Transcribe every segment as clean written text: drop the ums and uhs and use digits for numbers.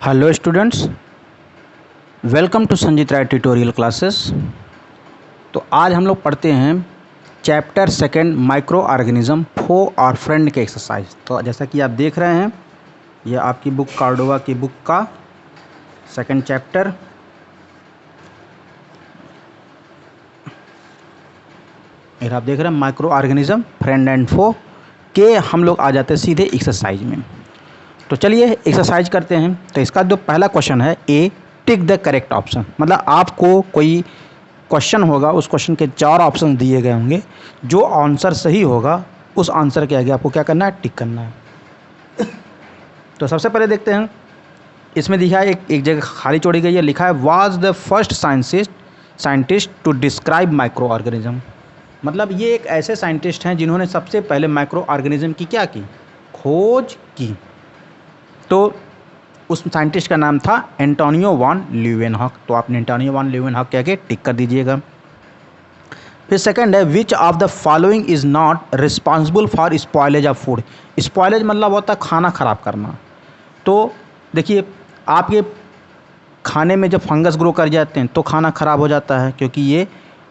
Hello students, welcome to Sanjeet Rai tutorial classes. तो आज हम लोग पढ़ते हैं chapter second microorganism foe और फ्रेंड के एक्सरसाइज। तो जैसा कि आप देख रहे हैं, ये आपकी बुक कार्डोवा की बुक का सेकंड चैप्टर। और आप देख रहे हैं माइक्रो ऑर्गेनिज्म फ्रेंड एंड फो के हम लोग आ जाते हैं सीधे एक्सरसाइज में। तो चलिए एक्सरसाइज करते हैं। तो इसका जो पहला क्वेश्चन है, ए टिक द करेक्ट ऑप्शन, मतलब आपको कोई क्वेश्चन होगा, उस क्वेश्चन के 4 ऑप्शन दिए गए होंगे, जो आंसर सही होगा उस आंसर के आगे आपको क्या करना है, टिक करना है। तो सबसे पहले देखते हैं, इसमें दिखा है एक जगह खाली छोड़ी गई है, लिखा है was the first scientist to describe microorganism. मतलब ये एक ऐसे साइंटिस्ट हैं जिन्होंने सबसे पहले माइक्रो ऑर्गेनिज्म की क्या की, खोज की। तो उस साइंटिस्ट का नाम था एंटोनियो वान ल्यूवेनहॉक। तो आपने एंटोनियो वान ल्यूवेनहॉक कह के टिक कर दीजिएगा। फिर सेकंड है, which of the following is not responsible for spoilage of food. Spoilage मतलब होता है खाना खराब करना। तो देखिए, आपके खाने में जब फंगस ग्रो कर जाते हैं तो खाना खराब हो जाता है, क्योंकि ये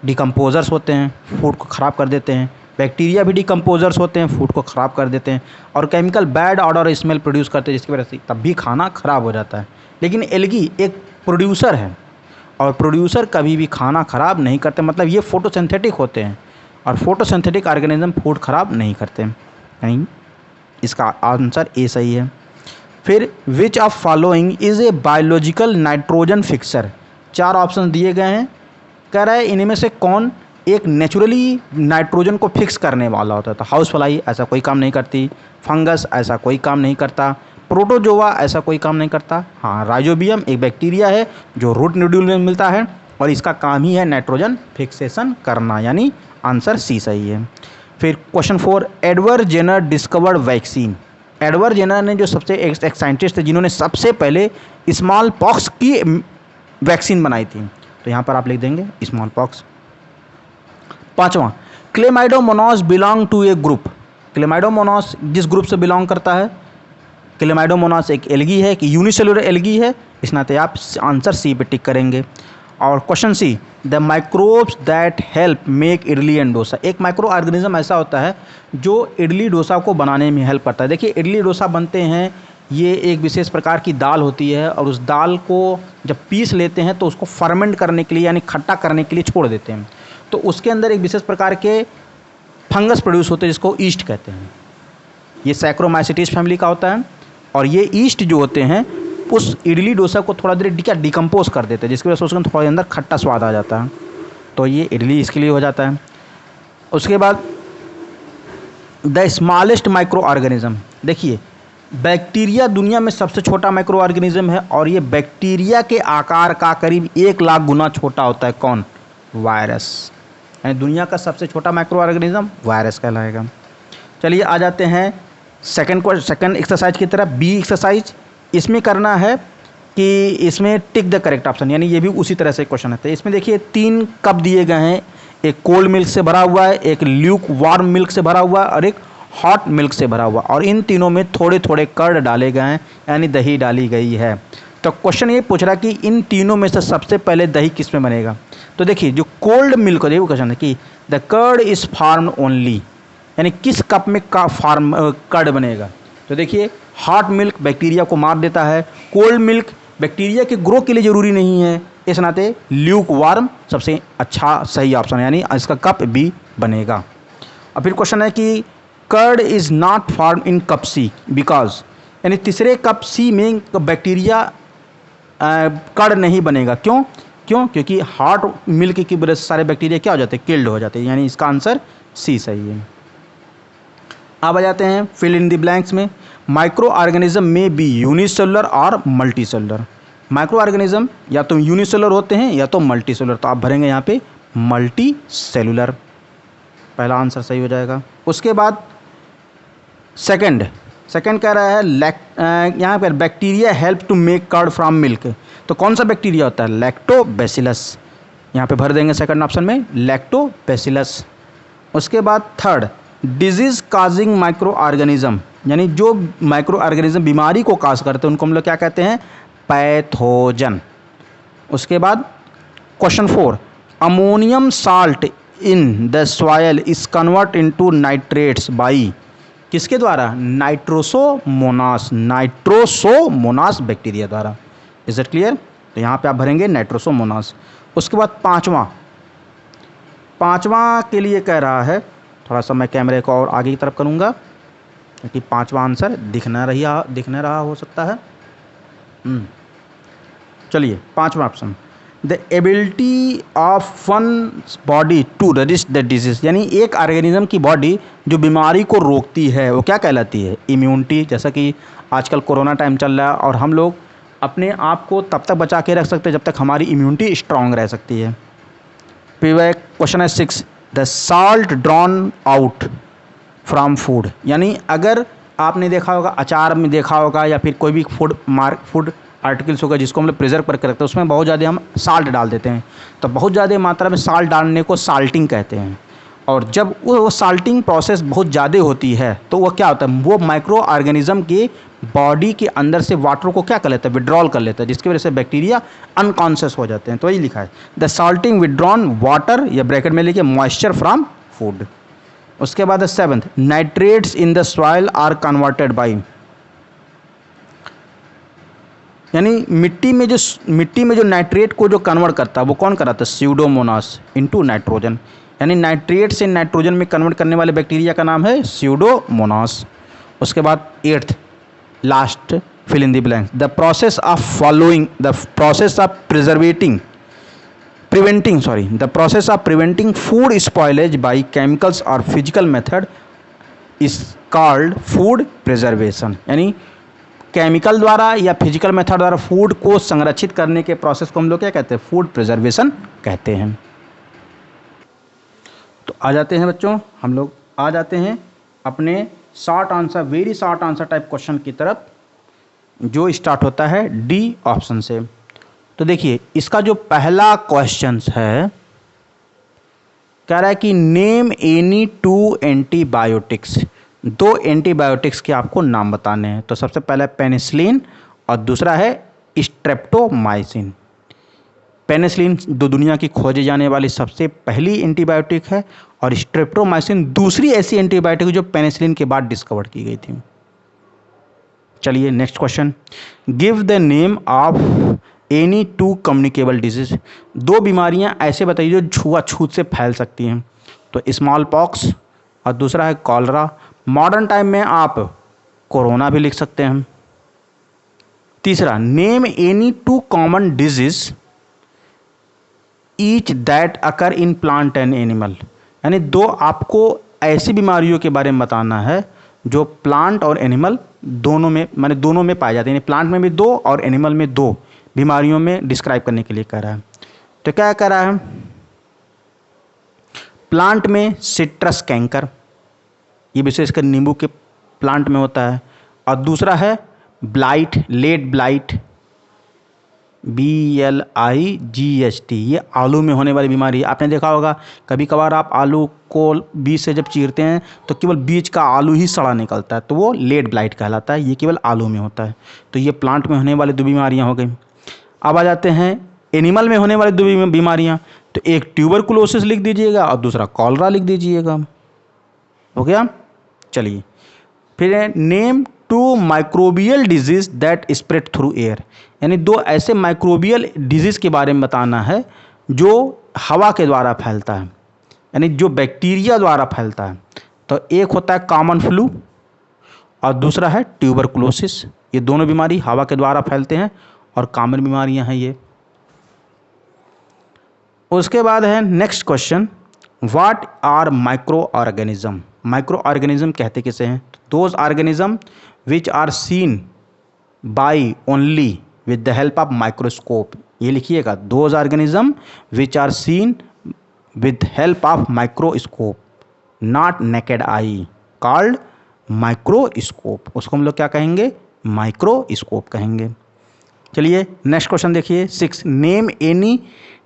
डिकम्पोजर्स होते हैं, फूड को ख़राब कर देते हैं। बैक्टीरिया भी डिकम्पोजर्स होते हैं, फूड को ख़राब कर देते हैं। और केमिकल बैड ऑडर और स्मेल प्रोड्यूस करते हैं, जिसकी वजह से तब भी खाना ख़राब हो जाता है। लेकिन एल्गी एक प्रोड्यूसर है, और प्रोड्यूसर कभी भी खाना ख़राब नहीं करते। मतलब ये फोटोसिंथेटिक होते हैं, और फोटोसिंथेटिक ऑर्गेनिज्म फूड ख़राब नहीं करते। नहीं, इसका आंसर ए सही है। फिर which of following is a biological nitrogen fixer. 4 option दिए गए हैं, कह रहा है इनमें से कौन एक नेचुरली नाइट्रोजन को फिक्स करने वाला होता है। तो हाउस फ्लाई ऐसा कोई काम नहीं करती, फंगस ऐसा कोई काम नहीं करता, प्रोटोजोआ ऐसा कोई काम नहीं करता। हाँ, राइजोबियम एक बैक्टीरिया है जो रूट नोड्यूल में मिलता है, और इसका काम ही है नाइट्रोजन फिक्सेशन करना, यानी आंसर सी सही है। फिर question 4, Edward Jenner discovered vaccine. Edward Jenner ने जो सबसे एक साइंटिस्ट थे जिन्होंने सबसे पहले स्मॉल पॉक्स की वैक्सीन बनाई थी। तो यहाँ पर आप लिख देंगे स्मॉल पॉक्स। 5वां, Chlamydomonas belong to a group. Chlamydomonas जिस ग्रुप से बिलोंग करता है, क्लेमाइडोमोनास एक एल्गी है कि यूनिसेलुलर एल्गी है, इस नाते आप आंसर सी पे टिक करेंगे। और question C, the microbes that help make idli and dosa. एक माइक्रो ऑर्गेनिज्म ऐसा होता है जो इडली डोसा को बनाने में हेल्प करता है। देखिए, इडली डोसा बनते हैं, ये एक विशेष प्रकार की दाल होती है, और उस दाल को जब पीस लेते हैं तो उसको फर्मेंट करने के लिए, यानी खट्टा करने के लिए छोड़ देते हैं। तो उसके अंदर एक विशेष प्रकार के फंगस प्रोड्यूस होते हैं, जिसको ईस्ट कहते हैं। ये सैक्रोमाइसिटीज फैमिली का होता है, और ये ईस्ट जो होते हैं उस इडली डोसा को थोड़ा देर डिकम्पोज कर देते हैं, जिसकी वजह से उसके थोड़ा अंदर खट्टा स्वाद आ जाता है। तो ये इडली इसके लिए हो जाता है। उसके बाद द स्मॉलेस्ट माइक्रो ऑर्गेनिज्म। देखिए, बैक्टीरिया दुनिया में सबसे छोटा माइक्रो ऑर्गेनिज्म है, और ये बैक्टीरिया के आकार का करीब 1 लाख गुना छोटा होता है। कौन? वायरस। यानी दुनिया का सबसे छोटा माइक्रो ऑर्गेनिज्म वायरस कहलाएगा। चलिए आ जाते हैं सेकंड एक्सरसाइज की तरफ, बी एक्सरसाइज। इसमें करना है कि इसमें टिक द करेक्ट ऑप्शन, यानी ये भी उसी तरह से क्वेश्चन है। इसमें देखिए 3 कप दिए गए हैं, एक कोल्ड मिल्क से भरा हुआ है, एक ल्यूक वार्म मिल्क से भरा हुआ है, और एक हॉट मिल्क से भरा हुआ, और इन तीनों में थोड़े थोड़े कर्ड डाले गए हैं, यानी दही डाली गई है। तो क्वेश्चन ये पूछ रहा है कि इन तीनों में से सबसे पहले दही किस में बनेगा। तो देखिए, जो कोल्ड मिल्क है वो क्वेश्चन है कि the curd is formed only, यानी किस कप में कर्ड बनेगा। तो देखिए, हॉट मिल्क बैक्टीरिया को मार देता है, कोल्ड मिल्क बैक्टीरिया के ग्रो के लिए ज़रूरी नहीं है, इस नाते ल्यूक वार्म सबसे अच्छा सही ऑप्शन है, यानी इसका कप भी बनेगा। और फिर क्वेश्चन है कि curd is not form in cup C because, यानी तीसरे कप सी में बैक्टीरिया कर्ड नहीं बनेगा। क्यों? क्योंकि हॉट मिल्क की वजह से सारे बैक्टीरिया क्या हो जाते हैं, किल्ड हो जाते हैं, यानी इसका आंसर सी सही है। अब आ जाते हैं फिल इन द ब्लैंक्स में। माइक्रो ऑर्गेनिज्म में बी यूनिसेलुलर और मल्टी सेलुलर। माइक्रो ऑर्गेनिज्म या तो यूनिसेलुलर होते हैं या तो मल्टी सेलुलर, तो आप भरेंगे यहाँ पे मल्टी सेलुलर, पहला आंसर सही हो जाएगा। उसके बाद सेकंड कह रहा है यहाँ पर bacteria help to make curd from milk. तो कौन सा बैक्टीरिया होता है? लैक्टोबैसिलस, यहाँ पे भर देंगे सेकंड ऑप्शन में लैक्टोबैसिलस। उसके बाद third, disease causing micro organism, यानी जो माइक्रो ऑर्गेनिज्म बीमारी को काज करते हैं उनको हम लोग क्या कहते हैं? पैथोजन। उसके बाद question 4, ammonium salt in the soil is convert into nitrates by, किसके द्वारा? नाइट्रोसोमोनास बैक्टीरिया द्वारा। Is it clear? तो यहाँ पे आप भरेंगे नाइट्रोसोमोनास। उसके बाद पांचवा के लिए कह रहा है, थोड़ा सा मैं कैमरे को और आगे की तरफ करूँगा क्योंकि पांचवा आंसर दिख न रहा हो सकता है। चलिए, पांचवा option, the ability of one body to resist the disease, यानी एक ऑर्गेनिज्म की बॉडी जो बीमारी को रोकती है वो क्या कहलाती है? इम्यूनिटी। जैसा कि आजकल कोरोना टाइम चल रहा है और हम लोग अपने आप को तब तक बचा के रख सकते हैं जब तक हमारी इम्यूनिटी स्ट्रांग रह सकती है। फिर क्वेश्चन है 6, the salt drawn out from food, यानी अगर आपने देखा होगा, अचार में देखा होगा या फिर कोई भी फूड आर्टिकल्स होगा जिसको हम लोग प्रिजर्व करके रखते हैं, उसमें बहुत ज़्यादा हम साल्ट डाल देते हैं। तो बहुत ज़्यादा मात्रा में साल्ट डालने को साल्टिंग कहते हैं। और जब वो साल्टिंग प्रोसेस बहुत ज़्यादा होती है तो वो क्या होता है, वो माइक्रो ऑर्गेनिज्म की बॉडी के अंदर से वाटर को क्या कर लेता है? विड्रॉल कर लेता है, जिसकी वजह से बैक्टीरिया अनकॉन्शियस हो जाते हैं। तो वही लिखा है, द साल्टिंग विड्रॉन वाटर, या ब्रैकेट में लिखिए मॉइस्चर फ्रॉम फूड। उसके बाद 7th, nitrates in the soil are converted by, यानी मिट्टी में जो नाइट्रेट को जो कन्वर्ट करता है वो कौन कराता है? स्यूडोमोनास इनटू नाइट्रोजन, यानी नाइट्रेट से नाइट्रोजन में कन्वर्ट करने वाले बैक्टीरिया का नाम है स्यूडोमोनास। उसके बाद 8th last, fill in the blank, the process of preventing food spoilage by chemicals और physical method is called food preservation, यानी केमिकल द्वारा या फिजिकल मेथड द्वारा फूड को संरक्षित करने के प्रोसेस को हम लोग क्या कहते हैं? फूड प्रिजर्वेशन कहते हैं। तो आ जाते हैं बच्चों, हम लोग आ जाते हैं अपने very short answer type question की तरफ, जो स्टार्ट होता है डी ऑप्शन से। तो देखिए, इसका जो पहला क्वेश्चन है, कह रहा है कि नेम एनी 2 एंटीबायोटिक्स, 2 एंटीबायोटिक्स के आपको नाम बताने हैं। तो सबसे पहला पेनिसिलिन और दूसरा है स्ट्रेप्टोमाइसिन। पेनिसिलिन दुनिया की खोजे जाने वाली सबसे पहली एंटीबायोटिक है और स्ट्रेप्टोमाइसिन दूसरी ऐसी एंटीबायोटिक जो पेनिसिलिन के बाद डिस्कवर की गई थी। चलिए next question, give the name of any 2 communicable disease, 2 बीमारियां ऐसे बताइए जो छुआछूत से फैल सकती हैं। तो स्मॉल पॉक्स और दूसरा है कॉलरा। मॉडर्न टाइम में आप कोरोना भी लिख सकते हैं। तीसरा, name any 2 common disease each that occur in plant and animal, यानी 2 आपको ऐसी बीमारियों के बारे में बताना है जो प्लांट और एनिमल दोनों में पाए जाते हैं, यानी प्लांट में भी 2 और एनिमल में 2 बीमारियों में डिस्क्राइब करने के लिए कह रहा है। तो क्या कह रहा है? प्लांट में सिट्रस कैंकर, ये विशेषकर नींबू के प्लांट में होता है। और दूसरा है ब्लाइट, लेड ब्लाइट, BLIGHT, ये आलू में होने वाली बीमारी है। आपने देखा होगा कभी कभार आप आलू को बीज से जब चीरते हैं तो केवल बीज का आलू ही सड़ा निकलता है, तो वो लेड ब्लाइट कहलाता है। ये केवल आलू में होता है। तो ये प्लांट में होने वाली 2 बीमारियां हो गई। अब आ जाते हैं एनिमल में होने वाली 2 बीमारियां। तो एक ट्यूबरकुलोसिस लिख दीजिएगा और दूसरा कॉलरा लिख दीजिएगा। हो गया? चलिए, फिर है name 2 microbial disease that spread through air, यानी 2 ऐसे माइक्रोबियल डिजीज के बारे में बताना है जो हवा के द्वारा फैलता है, यानी जो बैक्टीरिया द्वारा फैलता है। तो एक होता है कॉमन फ्लू और दूसरा है ट्यूबरकुलोसिस। ये दोनों बीमारी हवा के द्वारा फैलते हैं और कॉमन बीमारियां हैं ये। उसके बाद है next question, what are microorganism. Microorganism कहते किसे हैं? Those organism which are seen by only with the help of microscope. ये लिखिएगा, those organism which are seen with help of microscope, not naked eye, called microscope. उसको हम लोग क्या कहेंगे? माइक्रोस्कोप कहेंगे। चलिए नेक्स्ट क्वेश्चन देखिए 6, name any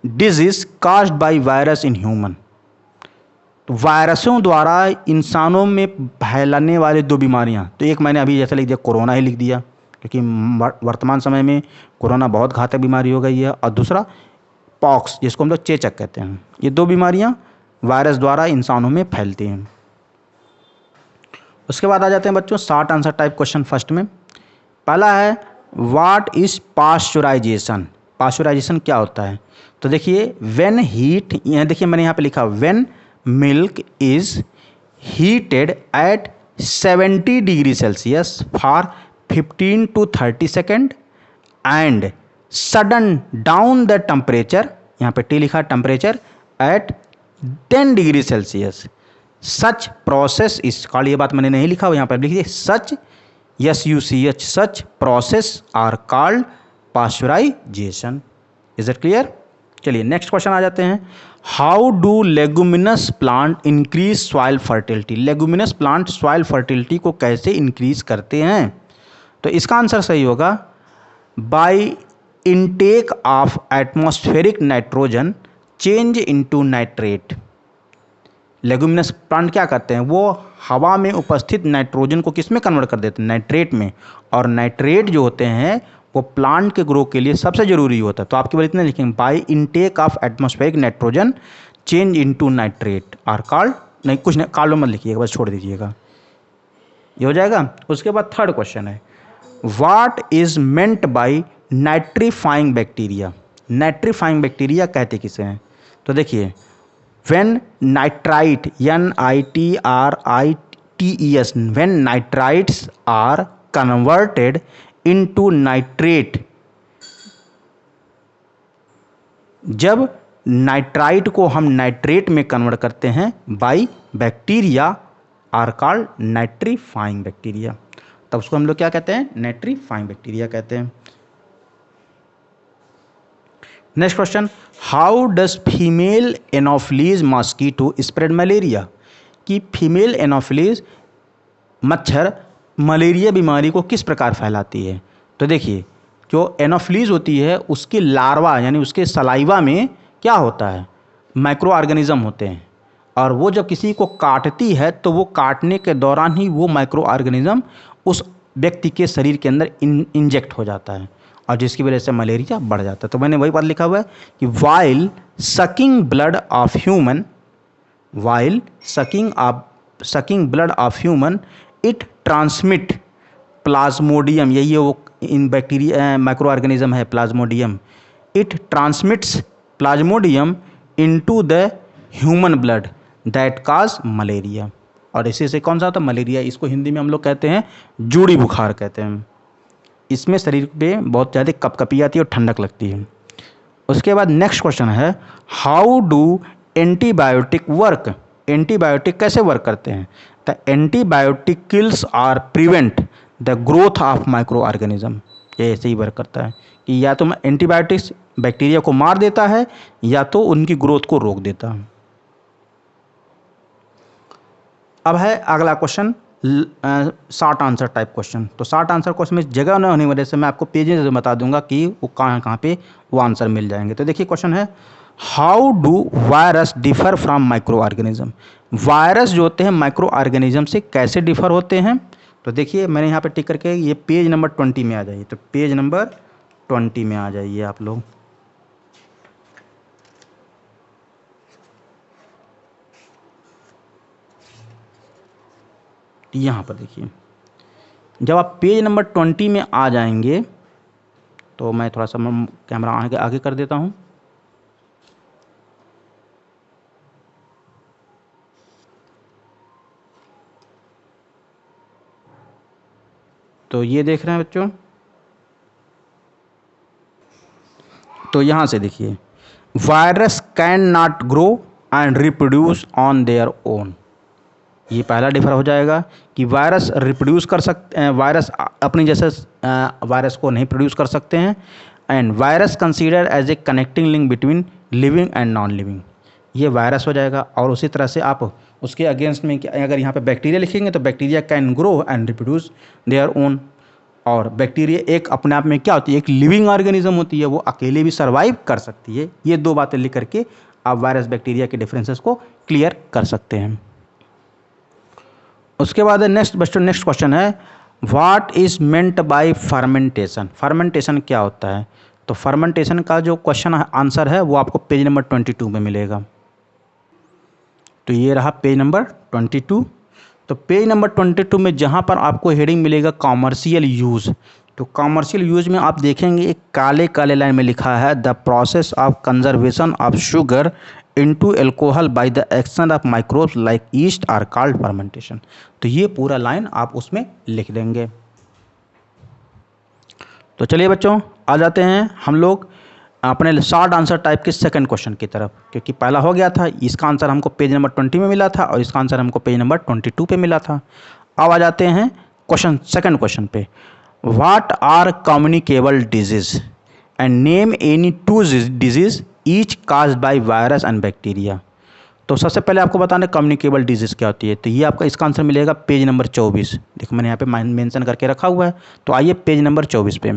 disease caused by virus in human. तो वायरसों द्वारा इंसानों में फैलाने वाले 2 बीमारियां, तो एक मैंने अभी जैसे लिख दिया कोरोना ही लिख दिया, क्योंकि वर्तमान समय में कोरोना बहुत घातक बीमारी हो गई है। और दूसरा पॉक्स, जिसको हम लोग चेचक कहते हैं, ये 2 बीमारियाँ वायरस द्वारा इंसानों में फैलती हैं। उसके बाद आ जाते हैं बच्चों short answer type question. First में पहला है व्हाट इज पास्चुराइजेशन। पास्चुराइजेशन क्या होता है? तो देखिए व्हेन हीट, यहाँ देखिए मैंने यहाँ पे लिखा when milk is heated at 70 degree Celsius for 15 to 30 second and sudden down the temperature, यहाँ पे टी लिखा temperature, at 10 degree Celsius, such process is called. ये बात मैंने नहीं लिखा, यहाँ पर लिख दिए such, SUCH, such process are called pasteurisation. Is it clear? चलिए नेक्स्ट क्वेश्चन आ जाते हैं। How do leguminous plant increase soil fertility. Leguminous plant soil fertility को कैसे इंक्रीज करते हैं? तो इसका आंसर सही होगा by intake of atmospheric nitrogen change into nitrate. Leguminous plant क्या करते हैं? वो हवा में उपस्थित नाइट्रोजन को किस में कन्वर्ट कर देते हैं? नाइट्रेट में। और नाइट्रेट जो होते हैं वो प्लांट के ग्रो के लिए सबसे ज़रूरी होता है। तो आपके बारे इतने लिखेंगे by intake of atmospheric nitrogen change into nitrate are called, नहीं कुछ नहीं कॉल्ड मत लिखिएगा, बस छोड़ दीजिएगा, ये हो जाएगा। उसके बाद थर्ड क्वेश्चन है what is meant by nitrifying bacteria. Nitrifying bacteria कहते किसे हैं? तो देखिए when nitrite, NITRITES, when nitrites are converted into nitrate, जब नाइट्राइट को हम नाइट्रेट में कन्वर्ट करते हैं by bacteria are called nitrifying bacteria, तब उसको हम लोग क्या कहते हैं? नाइट्रीफाइंग बैक्टीरिया कहते हैं। Next question how does female anopheles mosquito spread malaria. कि फीमेल एनोफिलीज मच्छर मलेरिया बीमारी को किस प्रकार फैलाती है? तो देखिए जो एनोफिलीज होती है उसकी लार्वा यानी उसके सलाइवा में क्या होता है? माइक्रो ऑर्गेनिज्म होते हैं, और वो जब किसी को काटती है तो वो काटने के दौरान ही वो माइक्रो ऑर्गेनिज्म उस व्यक्ति के शरीर के अंदर इंजेक्ट हो जाता है, और जिसकी वजह से मलेरिया बढ़ जाता है। तो मैंने वही बात लिखा हुआ है कि while sucking blood of human, while sucking blood of human it transmit Plasmodium, यही है वो इन बैक्टीरिया माइक्रो ऑर्गेनिज्म है Plasmodium, it transmits Plasmodium into the human blood that cause malaria. और इसी से कौन सा होता है? मलेरिया। इसको हिंदी में हम लोग कहते हैं जूड़ी बुखार कहते हैं। इसमें शरीर पे बहुत ज़्यादा कपकपी आती है और ठंडक लगती है। उसके बाद नेक्स्ट क्वेश्चन है how do antibiotic work. Antibiotic कैसे वर्क करते हैं? The antibiotic kills or prevent the growth of microorganism. ये ऐसे ही वर्क करता है कि या तो एंटीबायोटिक्स बैक्टीरिया को मार देता है या तो उनकी ग्रोथ को रोक देता है। अब है अगला question short answer type question. तो शॉर्ट आंसर क्वेश्चन में जगह न होने की वजह से मैं आपको पेजेस से बता दूंगा कि वो कहाँ पे वो आंसर मिल जाएंगे। तो देखिए क्वेश्चन है how do virus differ from micro organism. Virus जो होते हैं माइक्रो ऑर्गेनिज्म से कैसे डिफर होते हैं? तो देखिए मैंने यहाँ पे टिक करके ये पेज नंबर 20 में आ जाइए। तो पेज नंबर 20 में आ जाइए आप लोग। यहाँ पर देखिए जब आप पेज नंबर 20 में आ जाएंगे तो मैं थोड़ा सा कैमरा आगे कर देता हूँ। तो ये देख रहे हैं बच्चों, तो यहाँ से देखिए virus can not grow and reproduce on their own. ये पहला डिफर हो जाएगा कि वायरस रिप्रोड्यूस कर सकते हैं, वायरस अपनी जैसे वायरस को नहीं प्रोड्यूस कर सकते हैं। And virus consider as a connecting link between living and non living, ये वायरस हो जाएगा। और उसी तरह से आप उसके अगेंस्ट में अगर यहाँ पे बैक्टीरिया लिखेंगे तो bacteria can grow and reproduce their own. और बैक्टीरिया एक अपने आप में क्या होती है? एक लिविंग ऑर्गेनिज्म होती है, वो अकेले भी सर्वाइव कर सकती है। ये दो बातें लिख करके आप वायरस बैक्टीरिया के डिफरेंसेस को क्लियर कर सकते हैं। उसके बाद नेक्स्ट क्वेश्चन है what is meant bye fermentation, fermentation क्या होता है? तो फर्मेंटेशन का जो क्वेश्चन आंसर है वो आपको पेज नंबर 22 में मिलेगा। तो ये रहा पेज नंबर 22। तो पेज नंबर 22 में जहाँ पर आपको हेडिंग मिलेगा कॉमर्शियल यूज़, तो कॉमर्शियल यूज में आप देखेंगे एक काले काले लाइन में लिखा है the process of conservation of sugar into alcohol by the action of microbes like yeast are called fermentation. तो ये पूरा लाइन आप उसमें लिख देंगे। तो चलिए बच्चों, आ जाते हैं हम लोग अपने शॉर्ट आंसर टाइप के सेकंड क्वेश्चन की तरफ, क्योंकि पहला हो गया था, इसका आंसर हमको पेज नंबर 20 में मिला था और इसका आंसर हमको पेज नंबर 22 पे मिला था। अब आ जाते हैं सेकंड क्वेश्चन पे। What are communicable disease and name any two disease each caused by virus and bacteria. तो सबसे पहले आपको बताना कम्युनिकेबल डिजीज क्या होती है। तो ये आपका इसका आंसर मिलेगा पेज नंबर 24। देखो मैंने यहाँ पे मेंशन करके रखा हुआ है। तो आइए पेज नंबर 24 पे।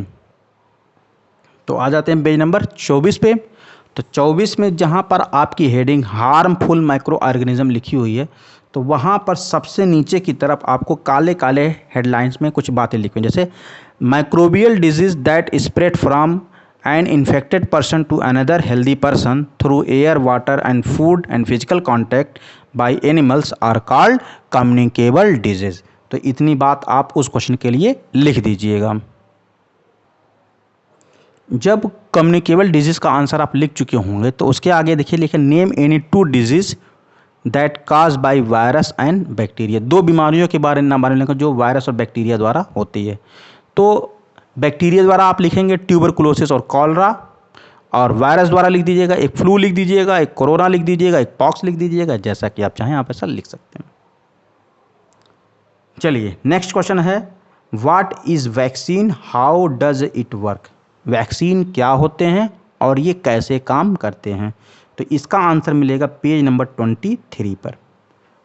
तो आ जाते हैं पेज नंबर 24 पे। तो 24 में जहाँ पर आपकी हेडिंग हार्मफुल माइक्रो ऑर्गेनिज्म लिखी हुई है, तो वहाँ पर सबसे नीचे की तरफ आपको काले काले हेडलाइंस में कुछ बातें लिखी हुई, जैसे microbial disease that spread from an infected person to another healthy person through air, water and food and physical contact by animals are called communicable disease. तो इतनी बात आप उस क्वेश्चन के लिए लिख दीजिएगा। जब कम्युनिकेबल डिजीज़ का आंसर आप लिख चुके होंगे तो उसके आगे देखिए लिखे name any to disease that cause by virus and bacteria. दो बीमारियों के बारे में लिखा जो वायरस और बैक्टीरिया द्वारा होती है। तो बैक्टीरिया द्वारा आप लिखेंगे ट्यूबरकुलोसिस और कॉलरा, और वायरस द्वारा लिख दीजिएगा एक फ्लू लिख दीजिएगा, एक कोरोना लिख दीजिएगा, एक पॉक्स लिख दीजिएगा, जैसा कि आप चाहें आप ऐसा लिख सकते हैं। चलिए नेक्स्ट क्वेश्चन है what is vaccine, how does it work. Vaccine क्या होते हैं और ये कैसे काम करते हैं। तो इसका आंसर मिलेगा पेज नंबर 23 पर।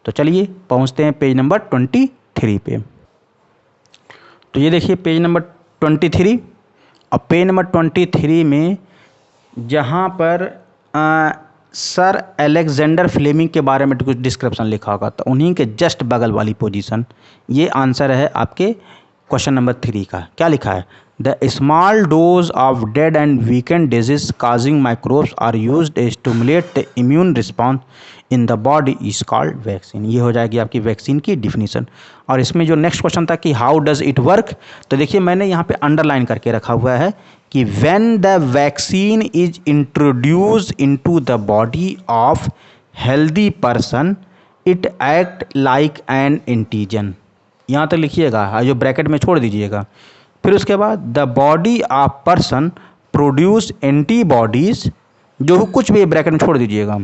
तो चलिए पहुंचते हैं पेज नंबर 23 पे। तो ये देखिए पेज नंबर 23, और पेज नंबर 23 में जहाँ पर सर अलेक्जेंडर फ्लेमिंग के बारे में कुछ डिस्क्रिप्शन लिखा होगा, तो उन्हीं के जस्ट बगल वाली पोजीशन ये आंसर है आपके क्वेश्चन नंबर 3 का। क्या लिखा है? The small dose of dead and weakened disease causing microbes are used to stimulate the immune response in the body is called vaccine. ये हो जाएगी आपकी वैक्सीन की डिफिनीशन। और इसमें जो नेक्स्ट क्वेश्चन था कि हाउ डज इट वर्क, तो देखिए मैंने यहाँ पे अंडरलाइन करके रखा हुआ है कि when the vaccine is introduced into the body of healthy person it act like an antigen. यहाँ तक लिखिएगा, जो ब्रैकेट में छोड़ दीजिएगा। फिर उसके बाद the body of person produce antibodies, जो कुछ भी ब्रैकेट में छोड़ दीजिएगा,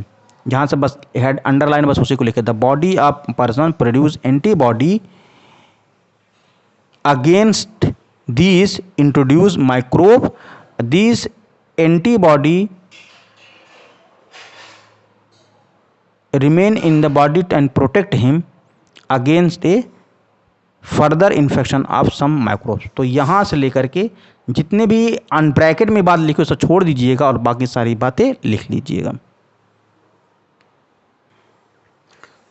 जहाँ से बस हेड अंडरलाइन बस उसी को लिखे, the body of person produce antibody against these introduce microbe, these antibody remain in the body and protect him against a further infection of some microbes। तो यहाँ से लेकर के जितने भी ब्रैकेट में बात लिखी उसे छोड़ दीजिएगा और बाकी सारी बातें लिख लीजिएगा।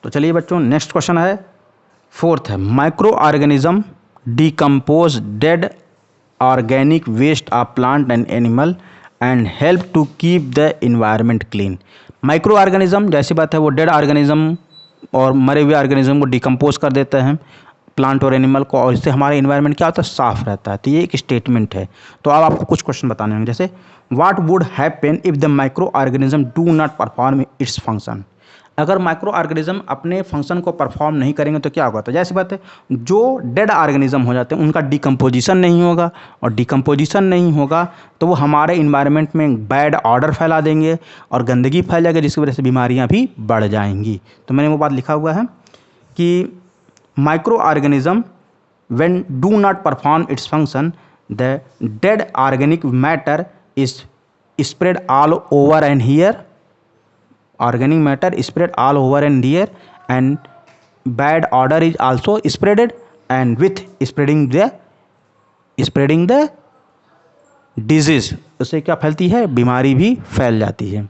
तो चलिए बच्चों नेक्स्ट क्वेश्चन है, फोर्थ है micro organism decompose dead organic waste of plant and animal and help to keep the environment clean। Micro organism जैसी बात है वो डेड ऑर्गेनिज्म और मरे हुए ऑर्गेनिज्म को डिकम्पोज कर देते हैं प्लांट और एनिमल को, और इससे हमारा इन्वायरमेंट क्या होता है, साफ रहता है। तो ये एक स्टेटमेंट है। तो अब आपको कुछ क्वेश्चन बताने होंगे, जैसे what would happen if the micro organism do not perform its function. अगर माइक्रो ऑर्गेनिज्म अपने फंक्शन को परफॉर्म नहीं करेंगे तो क्या होगा। तो जैसी बात है जो डेड ऑर्गेनिज्म हो जाते हैं उनका डिकम्पोजिशन नहीं होगा, और डिकम्पोजिशन नहीं होगा तो वो हमारे इन्वायरमेंट में बैड ऑर्डर फैला देंगे और गंदगी फैल जाएगी, जिसकी वजह से बीमारियां भी बढ़ जाएंगी। तो मैंने वो बात लिखा हुआ है कि micro organism when do not perform its function the dead organic matter is spread all over and here, organic matter spread all over and here, and bad odor is also spreaded, and with spreading the disease उससे क्या फैलती है, बीमारी भी फैल जाती है।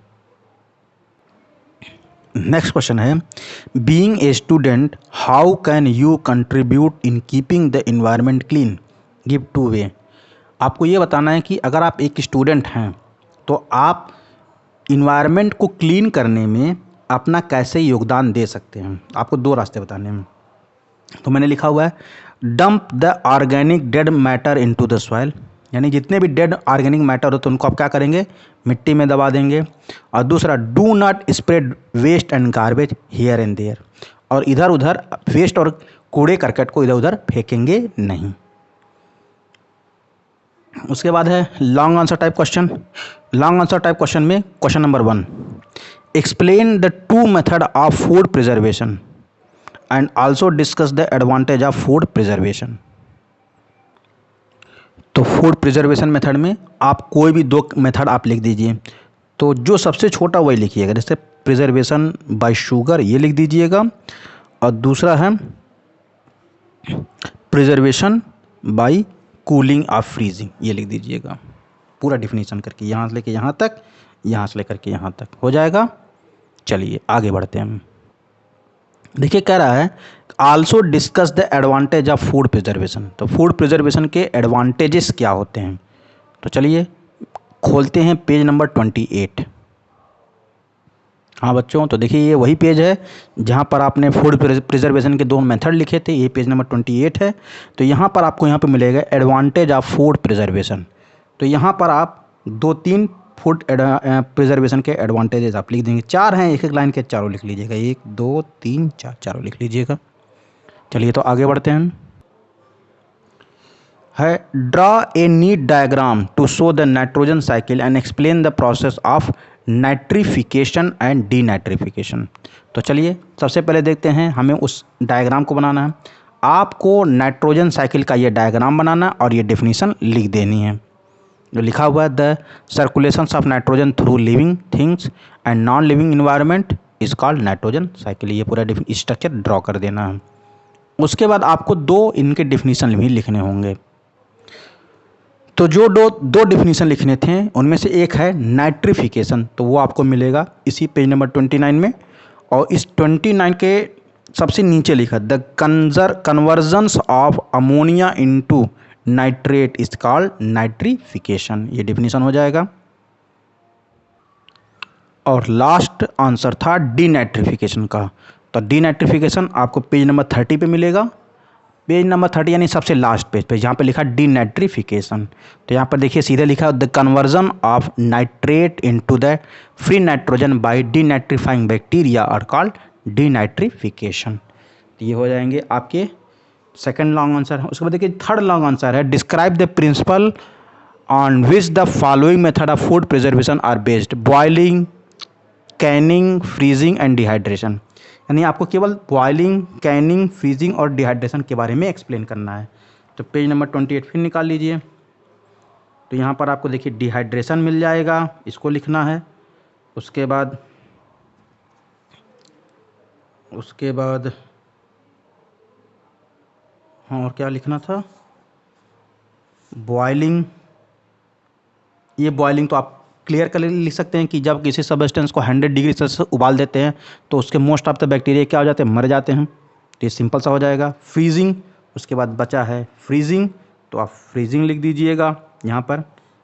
Next question है, being a student how can you contribute in keeping the environment clean, give 2 वे। आपको ये बताना है कि अगर आप एक स्टूडेंट हैं तो आप इन्वायरमेंट को क्लीन करने में अपना कैसे योगदान दे सकते हैं। आपको 2 रास्ते बताने हैं। तो मैंने लिखा हुआ है dump the organic dead matter into the soil, यानी जितने भी डेड ऑर्गेनिक मैटर होते हैं उनको आप क्या करेंगे, मिट्टी में दबा देंगे। और दूसरा, do not spread waste and garbage here and there, और इधर उधर वेस्ट और कूड़े करकट को इधर उधर फेंकेंगे नहीं। उसके बाद है long answer type question. Long answer type question में question number 1, explain the 2 method of food preservation and also discuss the advantage of food preservation. तो फूड प्रिजर्वेशन मेथड में आप कोई भी 2 मेथड आप लिख दीजिए। तो जो सबसे छोटा वही लिखिएगा, जैसे प्रिजर्वेशन बाय शुगर ये लिख दीजिएगा, और दूसरा है preservation by cooling of freezing ये लिख दीजिएगा, पूरा डिफिनीशन करके यहाँ से लेके यहाँ तक, यहाँ से लेकर के यहाँ तक हो जाएगा। चलिए आगे बढ़ते हैं। देखिए कह रहा है also discuss the advantage of food preservation. तो फूड प्रिजर्वेशन के एडवांटेजेस क्या होते हैं, तो चलिए खोलते हैं पेज नंबर 28। हाँ बच्चों, तो देखिए ये वही पेज है जहाँ पर आपने फूड प्रिजर्वेशन के 2 मेथड लिखे थे, ये पेज नंबर 28 है। तो यहाँ पर आपको यहाँ पे मिलेगा एडवांटेज ऑफ फूड प्रिजर्वेशन। तो यहाँ पर आप 2-3 फूड प्रिजर्वेशन के एडवांटेजेस आप लिख देंगे। 4 हैं, एक एक लाइन के चारों लिख लीजिएगा, 1 2 3 4 चारों लिख लीजिएगा। चलिए तो आगे बढ़ते हैं। है draw a neat diagram to show the nitrogen cycle and explain the process of nitrification and denitrification. तो चलिए सबसे पहले देखते हैं, हमें उस डायग्राम को बनाना है। आपको नाइट्रोजन साइकिल का ये डायग्राम बनाना और ये डेफिनीशन लिख देनी है। जो लिखा हुआ है the circulations of nitrogen through living things and non living environment is called nitrogen cycle, ये पूरा स्ट्रक्चर ड्रॉ कर देना है। उसके बाद आपको 2 इनके डेफिनीशन भी लिखने होंगे। तो जो दो डेफिनीशन लिखने थे उनमें से एक है नाइट्रिफिकेशन, तो वो आपको मिलेगा इसी पेज नंबर 29 में। और इस 29 के सबसे नीचे लिखा the convergence of ammonia into nitrate is called nitrification, ये डेफिनीशन हो जाएगा। और लास्ट आंसर था डीनाइट्रिफिकेशन का। तो डीनाइट्रिफिकेशन आपको पेज नंबर 30 पे मिलेगा। पेज नंबर 30 यानी सबसे लास्ट पेज पे जहाँ पे लिखा डीनाइट्रिफिकेशन। तो यहाँ पर देखिए सीधे लिखा the conversion of nitrate into the free nitrogen by denitrifying bacteria are called denitrification. तो ये हो जाएंगे आपके सेकंड लॉन्ग आंसर। उसके बाद देखिए थर्ड लॉन्ग आंसर है describe the principle on which the following method of food preservation are based, boiling, canning, freezing and dehydration. यानी आपको केवल बॉइलिंग, कैनिंग, फ्रीजिंग और डिहाइड्रेशन के बारे में एक्सप्लेन करना है। तो पेज नंबर 28 फिर निकाल लीजिए। तो यहाँ पर आपको देखिए डिहाइड्रेशन मिल जाएगा, इसको लिखना है। उसके बाद हाँ और क्या लिखना था, बॉइलिंग। ये बॉइलिंग तो आप क्लियर कर लिख सकते हैं कि जब किसी सब्सटेंस को 100 डिग्री सेल्सियस उबाल देते हैं तो उसके मोस्ट ऑफ द बैक्टीरिया क्या हो जाते हैं, मर जाते हैं। तो ये सिंपल सा हो जाएगा। फ्रीजिंग, उसके बाद बचा है फ्रीजिंग, तो आप फ्रीजिंग लिख दीजिएगा यहाँ पर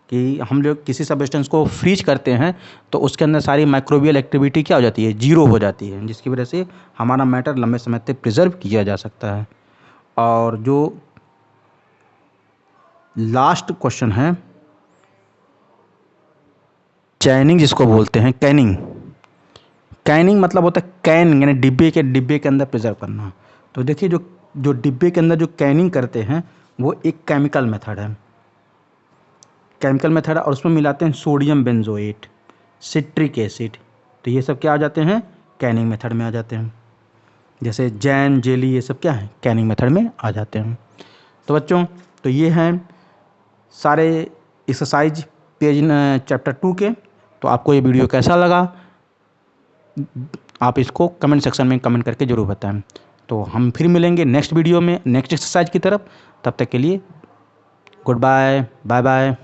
कि हम लोग किसी सब्सटेंस को फ्रीज करते हैं तो उसके अंदर सारी माइक्रोबियल एक्टिविटी क्या हो जाती है, जीरो हो जाती है, जिसकी वजह से हमारा मैटर लंबे समय तक प्रिजर्व किया जा सकता है। और जो लास्ट क्वेश्चन है चैनिंग, जिसको बोलते हैं कैनिंग। कैनिंग मतलब होता है कैन, यानी डिब्बे के अंदर प्रिजर्व करना। तो देखिए जो डिब्बे के अंदर जो कैनिंग करते हैं वो एक केमिकल मेथड है, और उसमें मिलाते हैं सोडियम बेंजोएट, सिट्रिक एसिड। तो ये सब क्या आ जाते हैं, कैनिंग मेथड में आ जाते हैं। जैसे जैम, जेली, ये सब क्या है, कैनिंग मेथड में आ जाते हैं। तो बच्चों तो ये हैं सारे एक्सरसाइज पेज चैप्टर 2 के। तो आपको ये वीडियो कैसा लगा आप इसको कमेंट सेक्शन में कमेंट करके ज़रूर बताएं। तो हम फिर मिलेंगे नेक्स्ट वीडियो में नेक्स्ट एक्सरसाइज की तरफ। तब तक के लिए गुड बाय, बाय बाय।